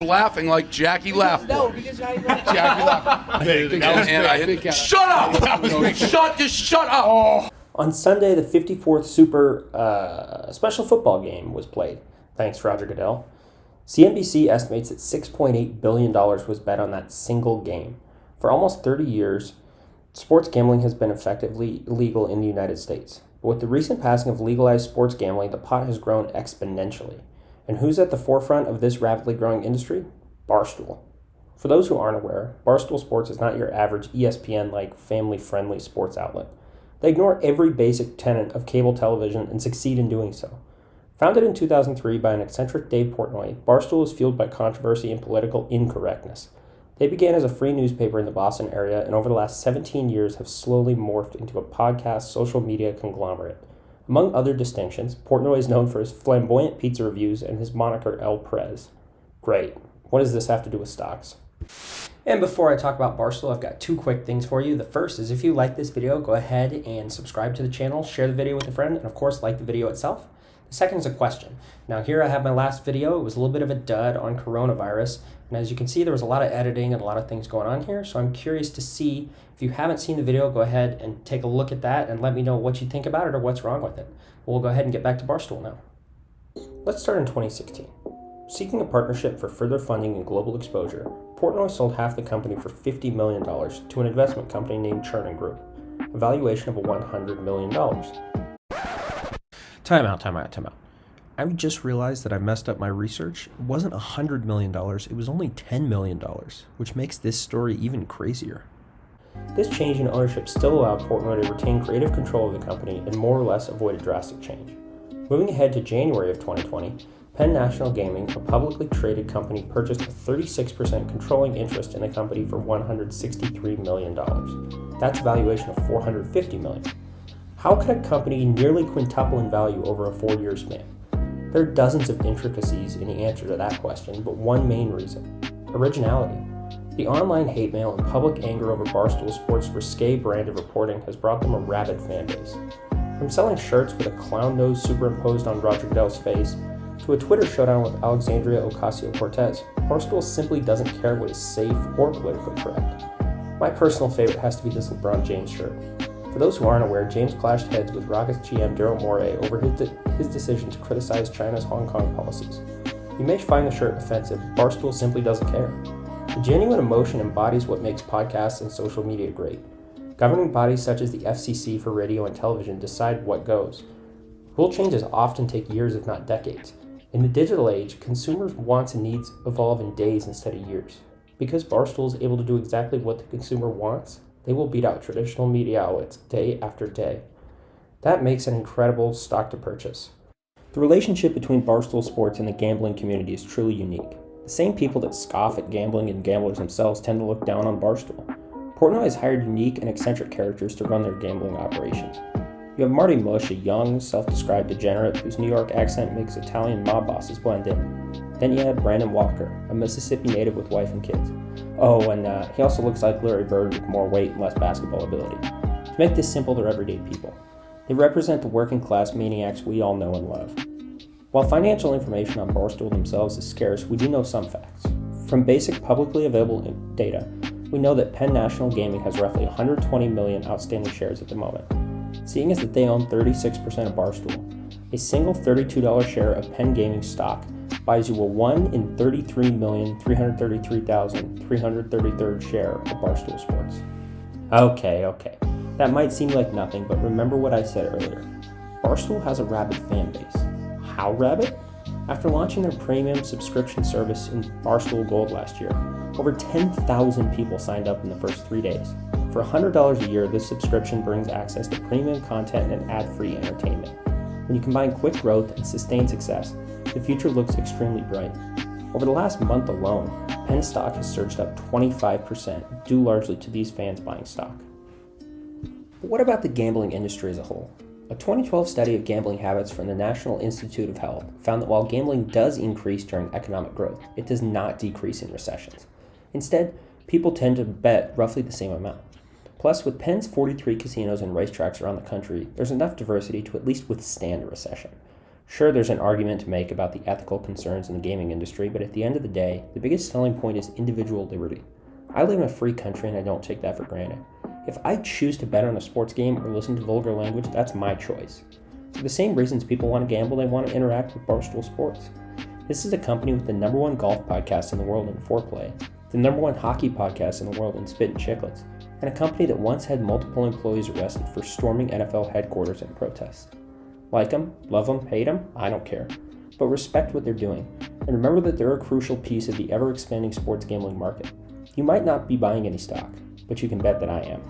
Laughing like Jackie laughed. No, because I laughed. Jackie laughed. Shut up! Shut up! Oh. On Sunday, the 54th Super Special Football game was played. Thanks, Roger Goodell. CNBC estimates that $6.8 billion was bet on that single game. For almost 30 years, sports gambling has been effectively illegal in the United States. But with the recent passing of legalized sports gambling, the pot has grown exponentially. And who's at the forefront of this rapidly growing industry? Barstool. For those who aren't aware, Barstool Sports is not your average ESPN-like family-friendly sports outlet. They ignore every basic tenet of cable television and succeed in doing so. Founded in 2003 by an eccentric Dave Portnoy, Barstool is fueled by controversy and political incorrectness. They began as a free newspaper in the Boston area and over the last 17 years have slowly morphed into a podcast social media conglomerate. Among other distinctions, Portnoy is known for his flamboyant pizza reviews and his moniker El Prez. Great. What does this have to do with stocks? And before I talk about Barstool, I've got two quick things for you. The first is if you like this video, go ahead and subscribe to the channel, share the video with a friend, and of course, like the video itself. The second is a question. Now here I have my last video. It was a little bit of a dud on coronavirus. And as you can see, there was a lot of editing and a lot of things going on here. So I'm curious to see, if you haven't seen the video, go ahead and take a look at that and let me know what you think about it or what's wrong with it. We'll go ahead and get back to Barstool now. Let's start in 2016. Seeking a partnership for further funding and global exposure, Portnoy sold half the company for $50 million to an investment company named Chernin Group, a valuation of $100 million. Time out. I just realized that I messed up my research. It wasn't $100 million, it was only $10 million, which makes this story even crazier. This change in ownership still allowed Portnoy to retain creative control of the company and more or less avoid a drastic change. Moving ahead to January of 2020, Penn National Gaming, a publicly traded company, purchased a 36% controlling interest in the company for $163 million. That's a valuation of $450 million. How could a company nearly quintuple in value over a 4-year span? There are dozens of intricacies in the answer to that question, but one main reason: originality. The online hate mail and public anger over Barstool Sports' risque brand of reporting has brought them a rabid fan base. From selling shirts with a clown nose superimposed on Roger Goodell's face, to a Twitter showdown with Alexandria Ocasio-Cortez, Barstool simply doesn't care what is safe or politically correct. My personal favorite has to be this LeBron James shirt. For those who aren't aware, James clashed heads with Rockets GM Daryl Morey over his decision to criticize China's Hong Kong policies. You may find the shirt offensive, Barstool simply doesn't care. The genuine emotion embodies what makes podcasts and social media great. Governing bodies such as the FCC for radio and television decide what goes. Rule changes often take years if not decades. In the digital age, consumers' wants and needs evolve in days instead of years. Because Barstool is able to do exactly what the consumer wants, they will beat out traditional media outlets day after day. That makes an incredible stock to purchase. The relationship between Barstool Sports and the gambling community is truly unique. The same people that scoff at gambling and gamblers themselves tend to look down on Barstool. Portnoy has hired unique and eccentric characters to run their gambling operations. You have Marty Mush, a young, self-described degenerate whose New York accent makes Italian mob bosses blend in. Then you have Brandon Walker, a Mississippi native with wife and kids. Oh, and he also looks like Larry Bird with more weight and less basketball ability. To make this simple, they're everyday people. They represent the working class maniacs we all know and love. While financial information on Barstool themselves is scarce, we do know some facts. From basic publicly available data, we know that Penn National Gaming has roughly 120 million outstanding shares at the moment. Seeing as that they own 36% of Barstool, a single $32 share of Penn Gaming stock buys you a 1 in 33,333,333rd share of Barstool Sports. Okay. That might seem like nothing, but remember what I said earlier. Barstool has a rabid fan base. How rabid? After launching their premium subscription service in Barstool Gold last year, over 10,000 people signed up in the first 3 days. For $100 a year, this subscription brings access to premium content and ad-free entertainment. When you combine quick growth and sustained success, the future looks extremely bright. Over the last month alone, Penn stock has surged up 25%, due largely to these fans buying stock. But what about the gambling industry as a whole? A 2012 study of gambling habits from the National Institute of Health found that while gambling does increase during economic growth, it does not decrease in recessions. Instead, people tend to bet roughly the same amount. Plus, with Penn's 43 casinos and racetracks around the country, there's enough diversity to at least withstand a recession. Sure, there's an argument to make about the ethical concerns in the gaming industry, but at the end of the day, the biggest selling point is individual liberty. I live in a free country and I don't take that for granted. If I choose to bet on a sports game or listen to vulgar language, that's my choice. For the same reasons people want to gamble, they want to interact with Barstool Sports. This is a company with the #1 golf podcast in the world in Foreplay, the #1 hockey podcast in the world in Spit and Chicklets, and a company that once had multiple employees arrested for storming NFL headquarters in protest. Like them, love them, hate them, I don't care. But respect what they're doing, and remember that they're a crucial piece of the ever-expanding sports gambling market. You might not be buying any stock, but you can bet that I am.